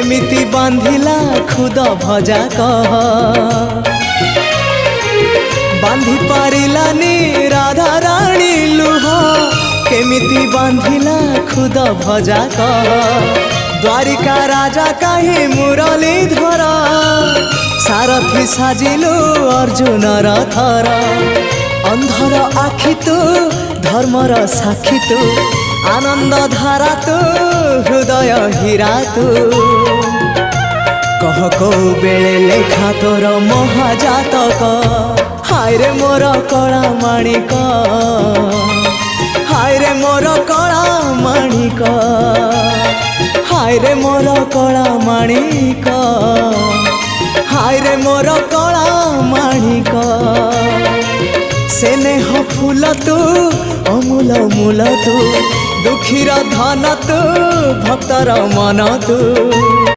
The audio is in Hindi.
केमिति बांधिला खुद भजा कह बांधि पारिलानी राधा रानी लुह केमिति बांधिला खुद भजा कह द्वारिका राजा कहीं मुरलीधर सारथी साजिलु अर्जुन रथर अंधर आखि तू धर्मर साक्षी तू आनंद धारा तू हृदय हीरा तू कह को बेले लेखा तोर महाजातक हाय रे मोर कला माणिक हाय रे मोर कला माणिक हाय रे मोर कला माणिक हाय रे मोर कला माणिक स्नेह फूल तू अमूल मूल तू दुखीर धन तू भक्तर मन तू।